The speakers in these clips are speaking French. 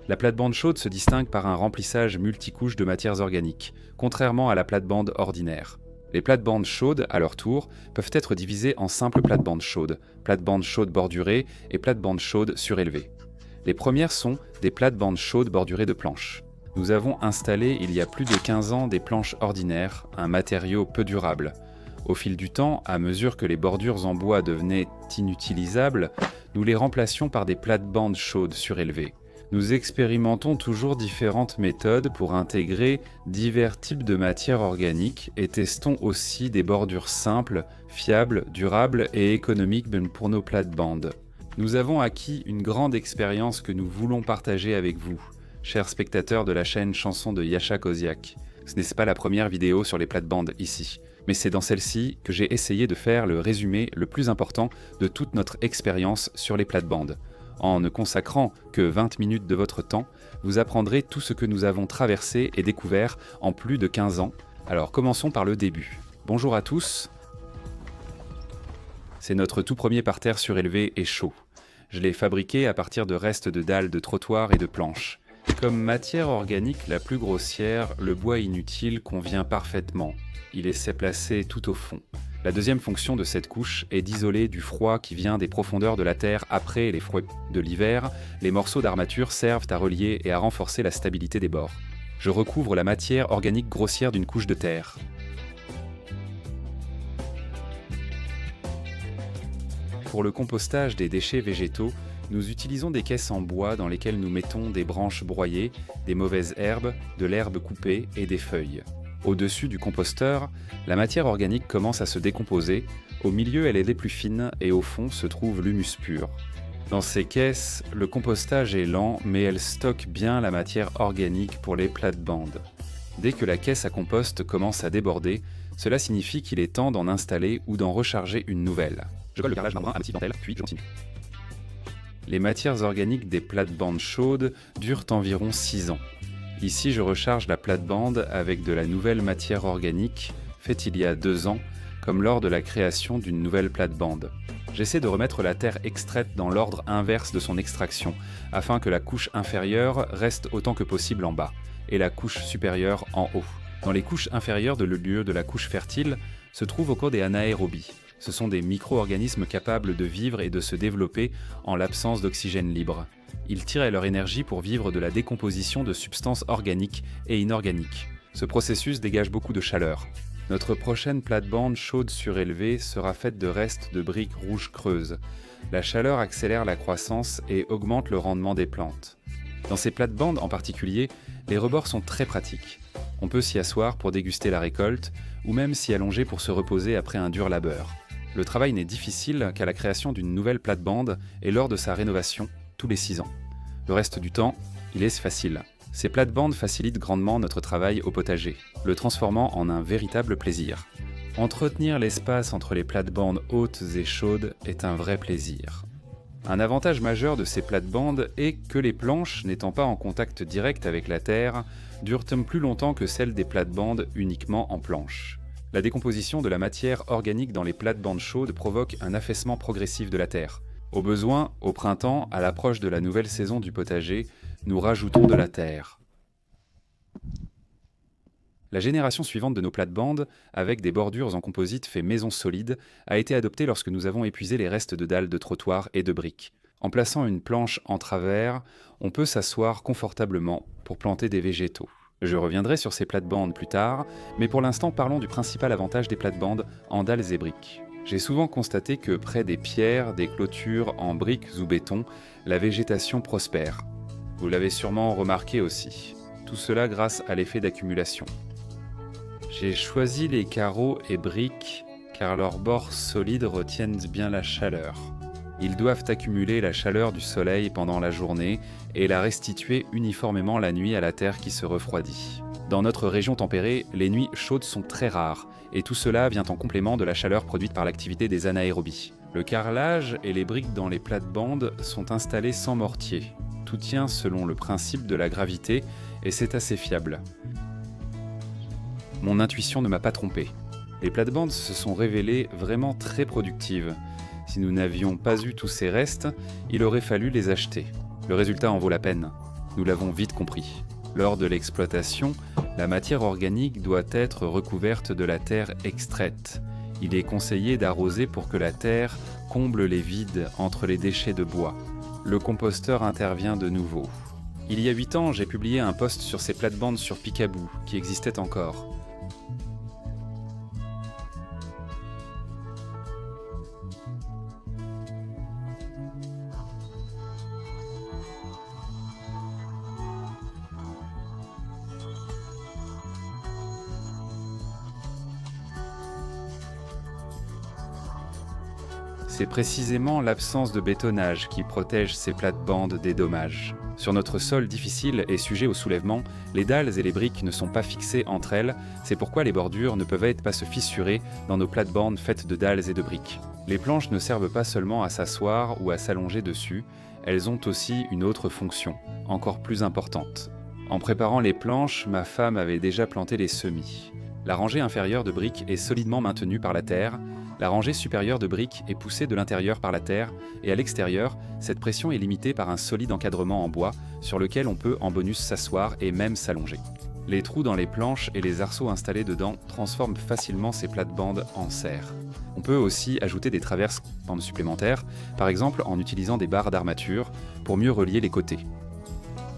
La plate-bande chaude se distingue par un remplissage multicouche de matières organiques, contrairement à la plate-bande ordinaire. Les plates-bandes chaudes, à leur tour, peuvent être divisées en simples plates-bandes chaudes, plates-bandes chaudes bordurées et plates-bandes chaudes surélevées. Les premières sont des plates-bandes chaudes bordurées de planches. Nous avons installé il y a plus de 15 ans des planches ordinaires, un matériau peu durable. Au fil du temps, à mesure que les bordures en bois devenaient inutilisables, nous les remplacions par des plates-bandes chaudes surélevées. Nous expérimentons toujours différentes méthodes pour intégrer divers types de matières organiques et testons aussi des bordures simples, fiables, durables et économiques pour nos plates-bandes. Nous avons acquis une grande expérience que nous voulons partager avec vous, chers spectateurs de la chaîne Chanson de Yasha Koziak. Ce n'est pas la première vidéo sur les plates-bandes ici, mais c'est dans celle-ci que j'ai essayé de faire le résumé le plus important de toute notre expérience sur les plates-bandes. En ne consacrant que 20 minutes de votre temps, vous apprendrez tout ce que nous avons traversé et découvert en plus de 15 ans. Alors commençons par le début. Bonjour à tous. C'est notre tout premier parterre surélevé et chaud. Je l'ai fabriqué à partir de restes de dalles de trottoir et de planches. Comme matière organique la plus grossière, le bois inutile convient parfaitement. Il est placé tout au fond. La deuxième fonction de cette couche est d'isoler du froid qui vient des profondeurs de la terre après les froids de l'hiver. Les morceaux d'armature servent à relier et à renforcer la stabilité des bords. Je recouvre la matière organique grossière d'une couche de terre. Pour le compostage des déchets végétaux, nous utilisons des caisses en bois dans lesquelles nous mettons des branches broyées, des mauvaises herbes, de l'herbe coupée et des feuilles. Au-dessus du composteur, la matière organique commence à se décomposer, au milieu elle est des plus fines et au fond se trouve l'humus pur. Dans ces caisses, le compostage est lent mais elle stocke bien la matière organique pour les plates-bandes. Dès que la caisse à compost commence à déborder, cela signifie qu'il est temps d'en installer ou d'en recharger une nouvelle. Je colle le carrelage marbrun à ma petite dentelle, puis je continue. Les matières organiques des plates-bandes chaudes durent environ 6 ans. Ici, je recharge la plate-bande avec de la nouvelle matière organique, faite il y a 2 ans, comme lors de la création d'une nouvelle plate-bande. J'essaie de remettre la terre extraite dans l'ordre inverse de son extraction, afin que la couche inférieure reste autant que possible en bas, et la couche supérieure en haut. Dans les couches inférieures de le lieu de la couche fertile, se trouvent au cours des anaérobies. Ce sont des micro-organismes capables de vivre et de se développer en l'absence d'oxygène libre. Ils tirent leur énergie pour vivre de la décomposition de substances organiques et inorganiques. Ce processus dégage beaucoup de chaleur. Notre prochaine plate-bande chaude surélevée sera faite de restes de briques rouges creuses. La chaleur accélère la croissance et augmente le rendement des plantes. Dans ces plates-bandes en particulier, les rebords sont très pratiques. On peut s'y asseoir pour déguster la récolte, ou même s'y allonger pour se reposer après un dur labeur. Le travail n'est difficile qu'à la création d'une nouvelle plate-bande et lors de sa rénovation, tous les 6 ans. Le reste du temps, il est facile. Ces plates-bandes facilitent grandement notre travail au potager, le transformant en un véritable plaisir. Entretenir l'espace entre les plates-bandes hautes et chaudes est un vrai plaisir. Un avantage majeur de ces plates-bandes est que les planches, n'étant pas en contact direct avec la terre, durent plus longtemps que celles des plates-bandes uniquement en planche. La décomposition de la matière organique dans les plates-bandes chaudes provoque un affaissement progressif de la terre. Au besoin, au printemps, à l'approche de la nouvelle saison du potager, nous rajoutons de la terre. La génération suivante de nos plates-bandes, avec des bordures en composite fait maison solide, a été adoptée lorsque nous avons épuisé les restes de dalles de trottoir et de briques. En plaçant une planche en travers, on peut s'asseoir confortablement pour planter des végétaux. Je reviendrai sur ces plates-bandes plus tard, mais pour l'instant parlons du principal avantage des plates-bandes en dalles et briques. J'ai souvent constaté que près des pierres, des clôtures en briques ou béton, la végétation prospère. Vous l'avez sûrement remarqué aussi. Tout cela grâce à l'effet d'accumulation. J'ai choisi les carreaux et briques car leurs bords solides retiennent bien la chaleur. Ils doivent accumuler la chaleur du soleil pendant la journée et la restituer uniformément la nuit à la terre qui se refroidit. Dans notre région tempérée, les nuits chaudes sont très rares, et tout cela vient en complément de la chaleur produite par l'activité des anaérobies. Le carrelage et les briques dans les plates-bandes sont installés sans mortier. Tout tient selon le principe de la gravité, et c'est assez fiable. Mon intuition ne m'a pas trompé. Les plates-bandes se sont révélées vraiment très productives. Si nous n'avions pas eu tous ces restes, il aurait fallu les acheter. Le résultat en vaut la peine. Nous l'avons vite compris. Lors de l'exploitation, la matière organique doit être recouverte de la terre extraite. Il est conseillé d'arroser pour que la terre comble les vides entre les déchets de bois. Le composteur intervient de nouveau. Il y a 8 ans, j'ai publié un post sur ces plates-bandes sur Picaboo, qui existaient encore. C'est précisément l'absence de bétonnage qui protège ces plates-bandes des dommages. Sur notre sol difficile et sujet au soulèvement, les dalles et les briques ne sont pas fixées entre elles, c'est pourquoi les bordures ne peuvent pas se fissurer dans nos plates-bandes faites de dalles et de briques. Les planches ne servent pas seulement à s'asseoir ou à s'allonger dessus, elles ont aussi une autre fonction, encore plus importante. En préparant les planches, ma femme avait déjà planté les semis. La rangée inférieure de briques est solidement maintenue par la terre, la rangée supérieure de briques est poussée de l'intérieur par la terre, et à l'extérieur, cette pression est limitée par un solide encadrement en bois sur lequel on peut en bonus s'asseoir et même s'allonger. Les trous dans les planches et les arceaux installés dedans transforment facilement ces plates-bandes en serre. On peut aussi ajouter des traverses bandes supplémentaires, par exemple en utilisant des barres d'armature pour mieux relier les côtés.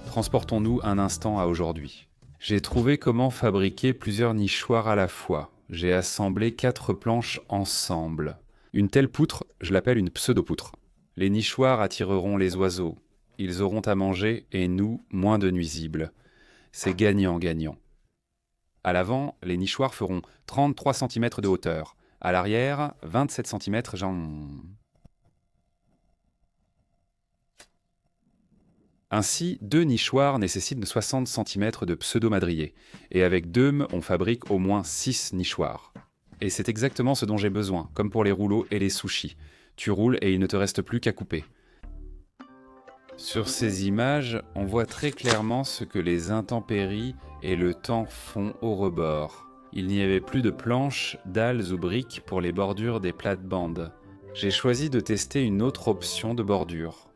Transportons-nous un instant à aujourd'hui. J'ai trouvé comment fabriquer plusieurs nichoirs à la fois. J'ai assemblé 4 planches ensemble. Une telle poutre, je l'appelle une pseudo-poutre. Les nichoirs attireront les oiseaux. Ils auront à manger et nous, moins de nuisibles. C'est gagnant-gagnant. À l'avant, les nichoirs feront 33 cm de hauteur. À l'arrière, 27 cm, Ainsi, 2 nichoirs nécessitent 60 cm de pseudo-madrier, et avec 2, on fabrique au moins 6 nichoirs. Et c'est exactement ce dont j'ai besoin, comme pour les rouleaux et les sushis. Tu roules et il ne te reste plus qu'à couper. Sur ces images, on voit très clairement ce que les intempéries et le temps font au rebord. Il n'y avait plus de planches, dalles ou briques pour les bordures des plates-bandes. J'ai choisi de tester une autre option de bordure.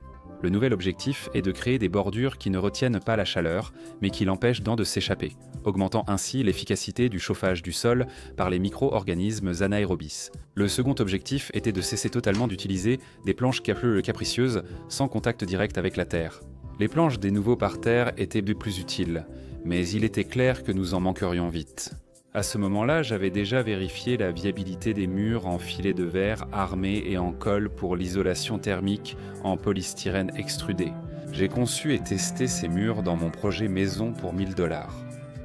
Le nouvel objectif est de créer des bordures qui ne retiennent pas la chaleur, mais qui l'empêchent de s'échapper, augmentant ainsi l'efficacité du chauffage du sol par les micro-organismes anaérobis. Le second objectif était de cesser totalement d'utiliser des planches capricieuses sans contact direct avec la terre. Les planches des nouveaux parterres étaient de plus utiles, mais il était clair que nous en manquerions vite. À ce moment-là, j'avais déjà vérifié la viabilité des murs en filets de verre armés et en colle pour l'isolation thermique en polystyrène extrudé. J'ai conçu et testé ces murs dans mon projet maison pour 1 000 $.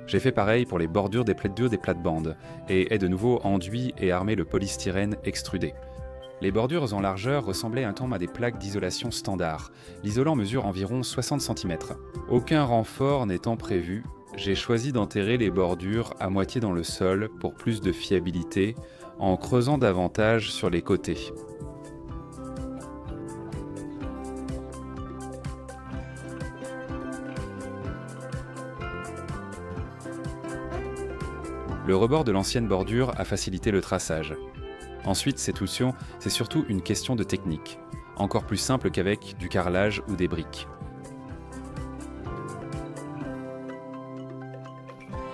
J'ai fait pareil pour les bordures des plates-bandes et ai de nouveau enduit et armé le polystyrène extrudé. Les bordures en largeur ressemblaient un temps à des plaques d'isolation standard. L'isolant mesure environ 60 cm. Aucun renfort n'étant prévu, j'ai choisi d'enterrer les bordures à moitié dans le sol pour plus de fiabilité, en creusant davantage sur les côtés. Le rebord de l'ancienne bordure a facilité le traçage. Ensuite, cette solution, c'est surtout une question de technique, encore plus simple qu'avec du carrelage ou des briques.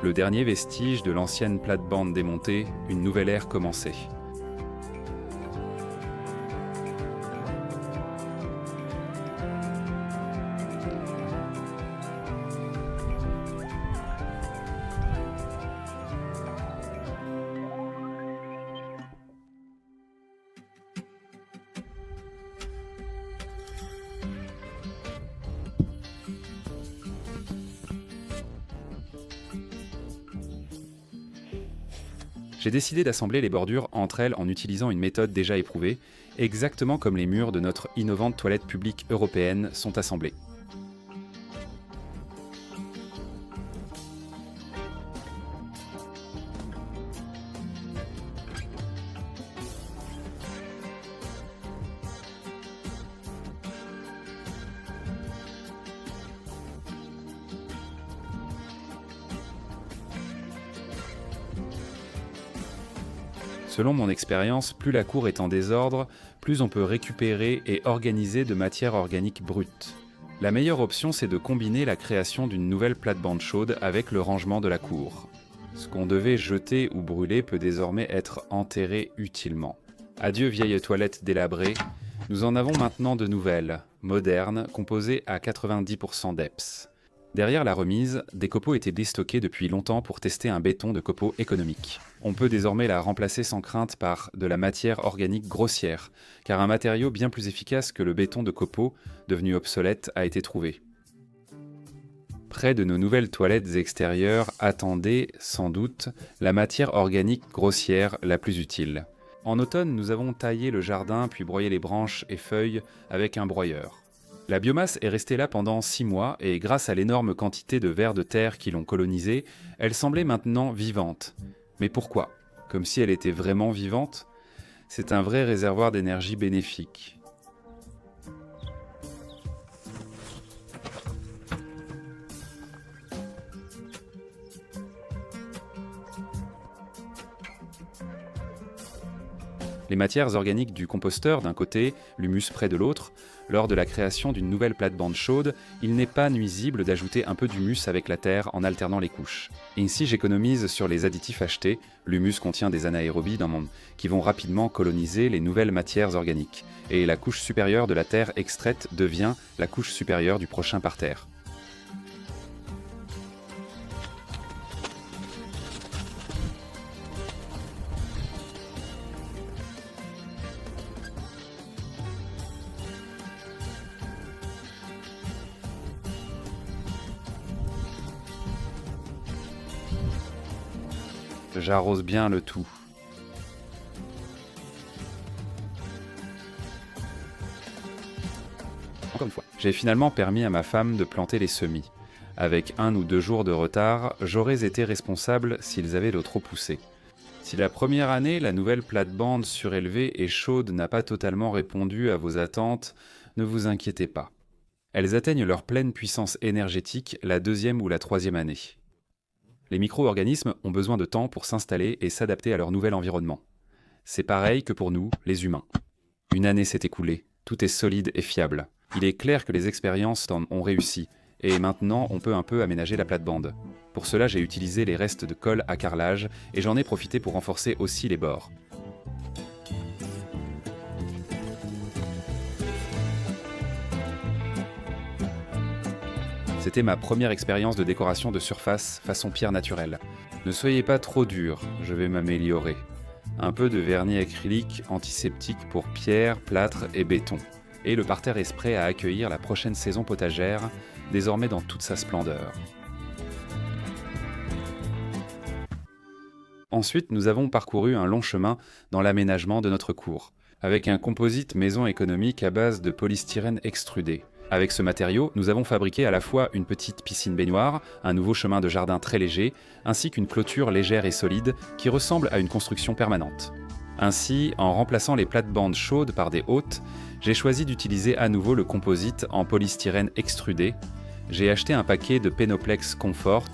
Le dernier vestige de l'ancienne plate-bande démontée, une nouvelle ère commençait. J'ai décidé d'assembler les bordures entre elles en utilisant une méthode déjà éprouvée, exactement comme les murs de notre innovante toilette publique européenne sont assemblés. Selon mon expérience, plus la cour est en désordre, plus on peut récupérer et organiser de matière organique brute. La meilleure option, c'est de combiner la création d'une nouvelle plate-bande chaude avec le rangement de la cour. Ce qu'on devait jeter ou brûler peut désormais être enterré utilement. Adieu vieilles toilettes délabrées, nous en avons maintenant de nouvelles, modernes, composées à 90% d'EPS. Derrière la remise, des copeaux étaient déstockés depuis longtemps pour tester un béton de copeaux économique. On peut désormais la remplacer sans crainte par de la matière organique grossière, car un matériau bien plus efficace que le béton de copeaux, devenu obsolète, a été trouvé. Près de nos nouvelles toilettes extérieures, attendez, sans doute, la matière organique grossière la plus utile. En automne, nous avons taillé le jardin puis broyé les branches et feuilles avec un broyeur. La biomasse est restée là pendant 6 mois et grâce à l'énorme quantité de vers de terre qui l'ont colonisée, elle semblait maintenant vivante. Mais pourquoi? Comme si elle était vraiment vivante? C'est un vrai réservoir d'énergie bénéfique. Les matières organiques du composteur d'un côté, l'humus près de l'autre, lors de la création d'une nouvelle plate-bande chaude, il n'est pas nuisible d'ajouter un peu d'humus avec la terre en alternant les couches. Ainsi j'économise sur les additifs achetés, l'humus contient des anaérobies qui vont rapidement coloniser les nouvelles matières organiques, et la couche supérieure de la terre extraite devient la couche supérieure du prochain parterre. J'arrose bien le tout. Encore une fois, j'ai finalement permis à ma femme de planter les semis. Avec 1 ou 2 jours de retard, j'aurais été responsable s'ils avaient trop poussé. Si la première année, la nouvelle plate-bande surélevée et chaude n'a pas totalement répondu à vos attentes, ne vous inquiétez pas. Elles atteignent leur pleine puissance énergétique la 2e ou la 3e année. Les micro-organismes ont besoin de temps pour s'installer et s'adapter à leur nouvel environnement. C'est pareil que pour nous, les humains. 1 année s'est écoulée, tout est solide et fiable. Il est clair que les expériences ont réussi, et maintenant on peut un peu aménager la plate-bande. Pour cela, j'ai utilisé les restes de colle à carrelage et j'en ai profité pour renforcer aussi les bords. C'était ma première expérience de décoration de surface façon pierre naturelle. Ne soyez pas trop dur, je vais m'améliorer. Un peu de vernis acrylique antiseptique pour pierre, plâtre et béton. Et le parterre est prêt à accueillir la prochaine saison potagère, désormais dans toute sa splendeur. Ensuite, nous avons parcouru un long chemin dans l'aménagement de notre cour, avec un composite maison économique à base de polystyrène extrudé. Avec ce matériau, nous avons fabriqué à la fois une petite piscine baignoire, un nouveau chemin de jardin très léger, ainsi qu'une clôture légère et solide qui ressemble à une construction permanente. Ainsi, en remplaçant les plates-bandes chaudes par des hautes, j'ai choisi d'utiliser à nouveau le composite en polystyrène extrudé. J'ai acheté un paquet de Penoplex Comfort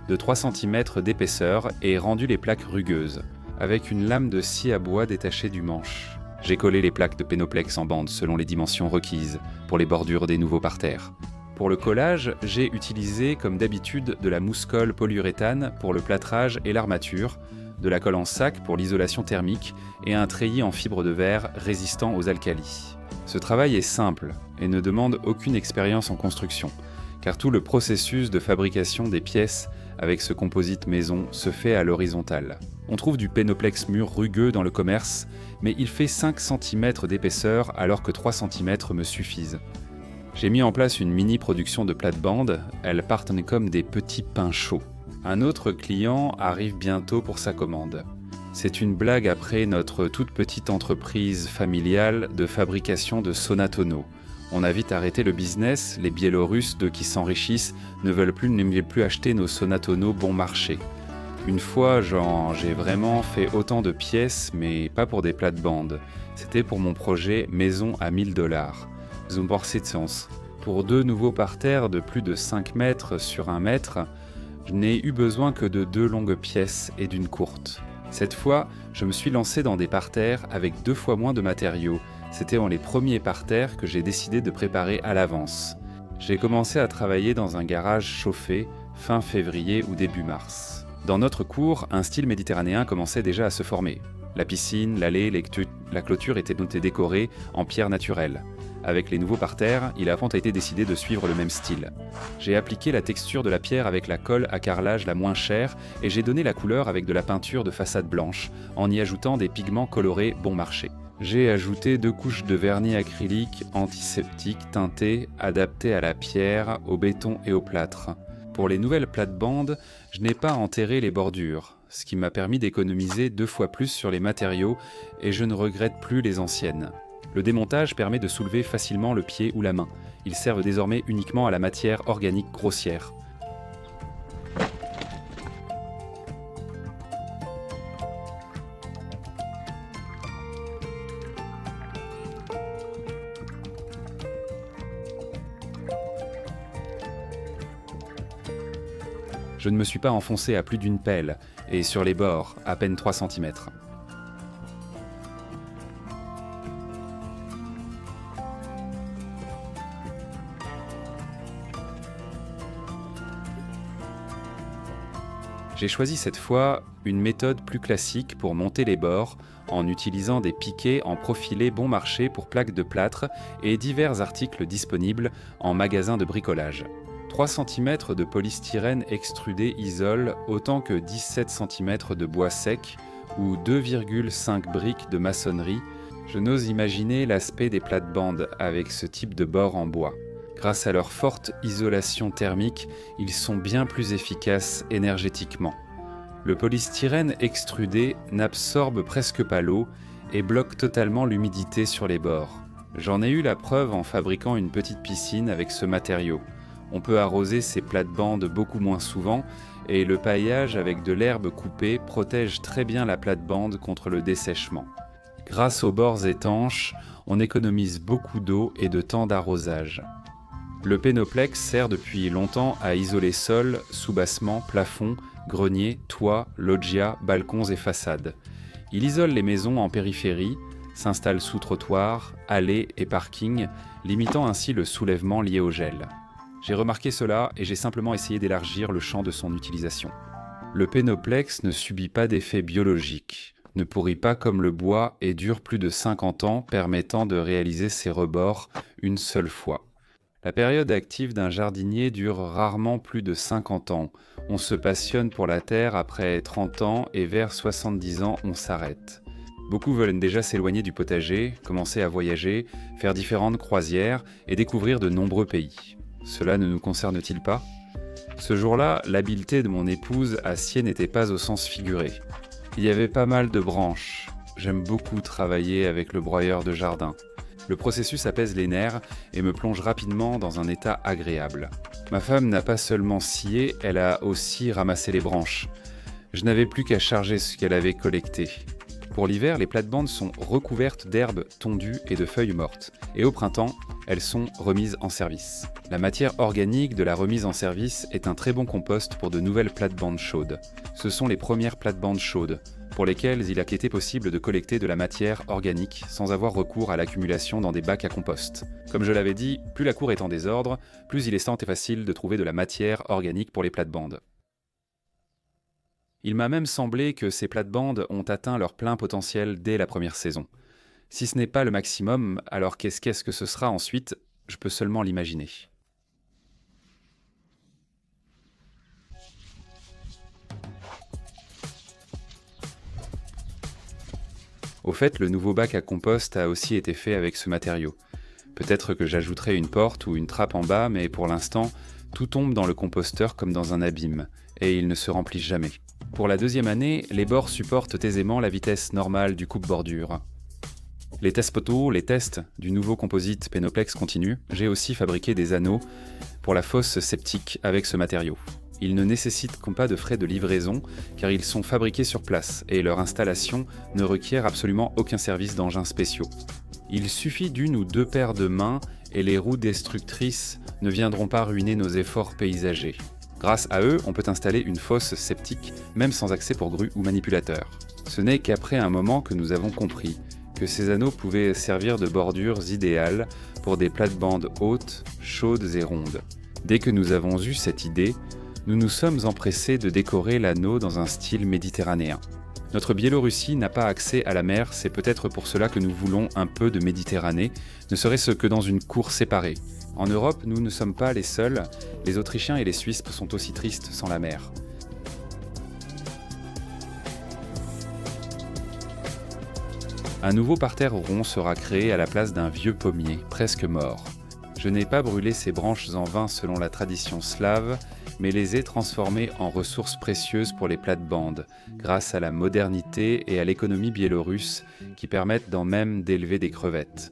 de 3 cm d'épaisseur et rendu les plaques rugueuses, avec une lame de scie à bois détachée du manche. J'ai collé les plaques de Penoplex en bande selon les dimensions requises pour les bordures des nouveaux parterres. Pour le collage, j'ai utilisé comme d'habitude de la mousse-colle polyuréthane pour le plâtrage et l'armature, de la colle en sac pour l'isolation thermique et un treillis en fibre de verre résistant aux alcalis. Ce travail est simple et ne demande aucune expérience en construction, car tout le processus de fabrication des pièces avec ce composite maison se fait à l'horizontale. On trouve du Penoplex mûr rugueux dans le commerce, mais il fait 5 cm d'épaisseur alors que 3 cm me suffisent. J'ai mis en place une mini-production de plates-bandes, elles partent comme des petits pains chauds. Un autre client arrive bientôt pour sa commande. C'est une blague après notre toute petite entreprise familiale de fabrication de Sonatonneaux. On a vite arrêté le business, les Biélorusses qui s'enrichissent ne veulent plus acheter nos Sonatonneaux bon marché. Une fois, j'ai vraiment fait autant de pièces, mais pas pour des plates-bandes. C'était pour mon projet Maison à 1000 $. Zumborsitsons. Pour 2 nouveaux parterres de plus de 5 mètres sur 1 mètre, je n'ai eu besoin que de 2 longues pièces et d'une courte. Cette fois, je me suis lancé dans des parterres avec 2 fois moins de matériaux. C'était dans les premiers parterres que j'ai décidé de préparer à l'avance. J'ai commencé à travailler dans un garage chauffé fin février ou début mars. Dans notre cour, un style méditerranéen commençait déjà à se former. La piscine, l'allée, la clôture étaient décorées en pierre naturelle. Avec les nouveaux parterres, il a été décidé de suivre le même style. J'ai appliqué la texture de la pierre avec la colle à carrelage la moins chère et j'ai donné la couleur avec de la peinture de façade blanche, en y ajoutant des pigments colorés bon marché. J'ai ajouté 2 couches de vernis acrylique antiseptique teinté, adapté à la pierre, au béton et au plâtre. Pour les nouvelles plates-bandes, je n'ai pas enterré les bordures, ce qui m'a permis d'économiser 2 fois plus sur les matériaux et je ne regrette plus les anciennes. Le démontage permet de soulever facilement le pied ou la main. Ils servent désormais uniquement à la matière organique grossière. Je ne me suis pas enfoncé à plus d'une pelle, et sur les bords, à peine 3 cm. J'ai choisi cette fois une méthode plus classique pour monter les bords, en utilisant des piquets en profilé bon marché pour plaques de plâtre et divers articles disponibles en magasin de bricolage. 3 cm de polystyrène extrudé isole autant que 17 cm de bois sec ou 2,5 briques de maçonnerie. Je n'ose imaginer l'aspect des plates-bandes avec ce type de bord en bois. Grâce à leur forte isolation thermique, ils sont bien plus efficaces énergétiquement. Le polystyrène extrudé n'absorbe presque pas l'eau et bloque totalement l'humidité sur les bords. J'en ai eu la preuve en fabriquant une petite piscine avec ce matériau. On peut arroser ces plates-bandes beaucoup moins souvent et le paillage avec de l'herbe coupée protège très bien la plate-bande contre le dessèchement. Grâce aux bords étanches, on économise beaucoup d'eau et de temps d'arrosage. Le Pénoplex sert depuis longtemps à isoler sol, soubassement, plafond, grenier, toit, loggia, balcons et façades. Il isole les maisons en périphérie, s'installe sous trottoir, allées et parking, limitant ainsi le soulèvement lié au gel. J'ai remarqué cela et j'ai simplement essayé d'élargir le champ de son utilisation. Le Pénoplex ne subit pas d'effet biologique, ne pourrit pas comme le bois et dure plus de 50 ans, permettant de réaliser ses rebords une seule fois. La période active d'un jardinier dure rarement plus de 50 ans. On se passionne pour la terre après 30 ans et vers 70 ans on s'arrête. Beaucoup veulent déjà s'éloigner du potager, commencer à voyager, faire différentes croisières et découvrir de nombreux pays. Cela ne nous concerne-t-il pas ? Ce jour-là, l'habileté de mon épouse à scier n'était pas au sens figuré. Il y avait pas mal de branches. J'aime beaucoup travailler avec le broyeur de jardin. Le processus apaise les nerfs et me plonge rapidement dans un état agréable. Ma femme n'a pas seulement scié, elle a aussi ramassé les branches. Je n'avais plus qu'à charger ce qu'elle avait collecté. Pour l'hiver, les plates-bandes sont recouvertes d'herbes tondues et de feuilles mortes. Et au printemps, elles sont remises en service. La matière organique de la remise en service est un très bon compost pour de nouvelles plates-bandes chaudes. Ce sont les premières plates-bandes chaudes, pour lesquelles il a été possible de collecter de la matière organique sans avoir recours à l'accumulation dans des bacs à compost. Comme je l'avais dit, plus la cour est en désordre, plus il est simple et facile de trouver de la matière organique pour les plates-bandes. Il m'a même semblé que ces plates-bandes ont atteint leur plein potentiel dès la première saison. Si ce n'est pas le maximum, alors qu'est-ce que ce sera ensuite ? Je peux seulement l'imaginer. Au fait, le nouveau bac à compost a aussi été fait avec ce matériau. Peut-être que j'ajouterai une porte ou une trappe en bas, mais pour l'instant, tout tombe dans le composteur comme dans un abîme, et il ne se remplit jamais. Pour la deuxième année, les bords supportent aisément la vitesse normale du coupe-bordure. Les tests du nouveau composite Pénoplex continuent. J'ai aussi fabriqué des anneaux pour la fosse septique avec ce matériau. Ils ne nécessitent pas de frais de livraison car ils sont fabriqués sur place et leur installation ne requiert absolument aucun service d'engins spéciaux. Il suffit d'une ou deux paires de mains et les roues destructrices ne viendront pas ruiner nos efforts paysagers. Grâce à eux, on peut installer une fosse septique même sans accès pour grue ou manipulateur. Ce n'est qu'après un moment que nous avons compris que ces anneaux pouvaient servir de bordures idéales pour des plates-bandes hautes, chaudes et rondes. Dès que nous avons eu cette idée, nous nous sommes empressés de décorer l'anneau dans un style méditerranéen. Notre Biélorussie n'a pas accès à la mer, c'est peut-être pour cela que nous voulons un peu de Méditerranée, ne serait-ce que dans une cour séparée. En Europe, nous ne sommes pas les seuls, les Autrichiens et les Suisses sont aussi tristes sans la mer. Un nouveau parterre rond sera créé à la place d'un vieux pommier, presque mort. Je n'ai pas brûlé ces branches en vain selon la tradition slave, mais les ai transformées en ressources précieuses pour les plates-bandes, grâce à la modernité et à l'économie biélorusse qui permettent d'en même d'élever des crevettes.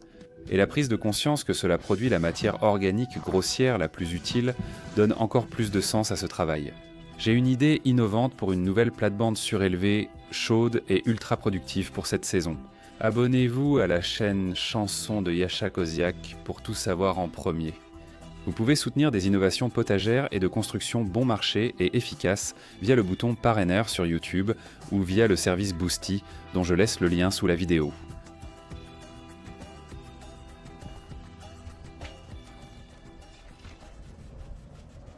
Et la prise de conscience que cela produit la matière organique grossière la plus utile donne encore plus de sens à ce travail. J'ai une idée innovante pour une nouvelle plate-bande surélevée, chaude et ultra productive pour cette saison. Abonnez-vous à la chaîne Chanson de Yasha Koziak pour tout savoir en premier. Vous pouvez soutenir des innovations potagères et de construction bon marché et efficaces via le bouton parraineur sur YouTube ou via le service Boosty dont je laisse le lien sous la vidéo.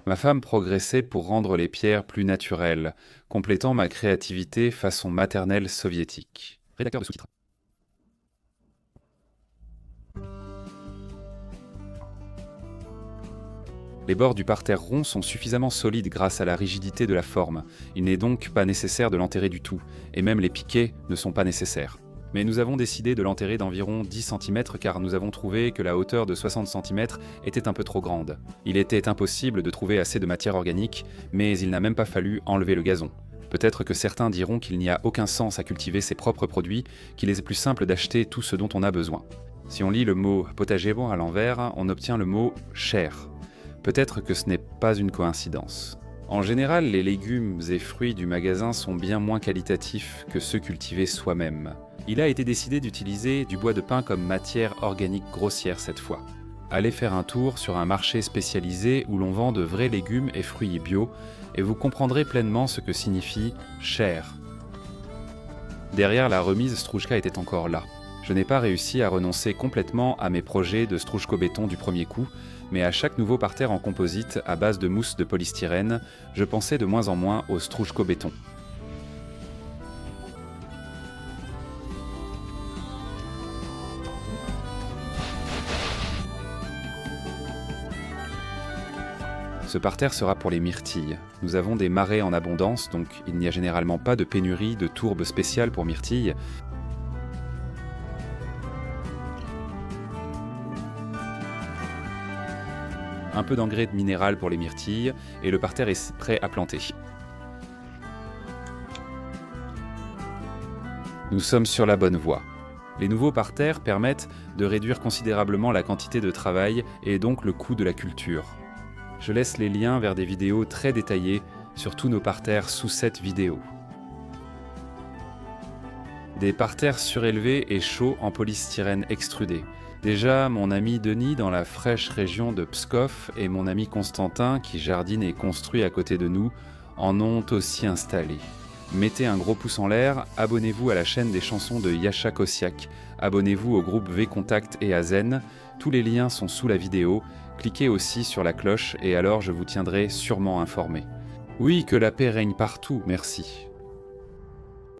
Ma femme progressait pour rendre les pierres plus naturelles, complétant ma créativité façon maternelle soviétique. Rédacteur de sous-titres. Les bords du parterre rond sont suffisamment solides grâce à la rigidité de la forme. Il n'est donc pas nécessaire de l'enterrer du tout, et même les piquets ne sont pas nécessaires. Mais nous avons décidé de l'enterrer d'environ 10 cm car nous avons trouvé que la hauteur de 60 cm était un peu trop grande. Il était impossible de trouver assez de matière organique, mais il n'a même pas fallu enlever le gazon. Peut-être que certains diront qu'il n'y a aucun sens à cultiver ses propres produits, qu'il est plus simple d'acheter tout ce dont on a besoin. Si on lit le mot potager bon à l'envers, on obtient le mot cher. Peut-être que ce n'est pas une coïncidence. En général, les légumes et fruits du magasin sont bien moins qualitatifs que ceux cultivés soi-même. Il a été décidé d'utiliser du bois de pin comme matière organique grossière cette fois. Allez faire un tour sur un marché spécialisé où l'on vend de vrais légumes et fruits bio et vous comprendrez pleinement ce que signifie « cher ». Derrière la remise, Strouchka était encore là. Je n'ai pas réussi à renoncer complètement à mes projets de Strouchko béton du premier coup, mais à chaque nouveau parterre en composite à base de mousse de polystyrène, je pensais de moins en moins au Strouchko béton. Ce parterre sera pour les myrtilles. Nous avons des marais en abondance, donc il n'y a généralement pas de pénurie de tourbes spéciales pour myrtilles. Un peu d'engrais minéral pour les myrtilles, et le parterre est prêt à planter. Nous sommes sur la bonne voie. Les nouveaux parterres permettent de réduire considérablement la quantité de travail et donc le coût de la culture. Je laisse les liens vers des vidéos très détaillées sur tous nos parterres sous cette vidéo. Des parterres surélevés et chauds en polystyrène extrudé. Déjà, mon ami Denis dans la fraîche région de Pskov et mon ami Constantin, qui jardine et construit à côté de nous, en ont aussi installé. Mettez un gros pouce en l'air, abonnez-vous à la chaîne des chansons de Yasha Koziak, abonnez-vous au groupe V-Contact et à Zen, tous les liens sont sous la vidéo, cliquez aussi sur la cloche et alors je vous tiendrai sûrement informé. Oui, que la paix règne partout, merci.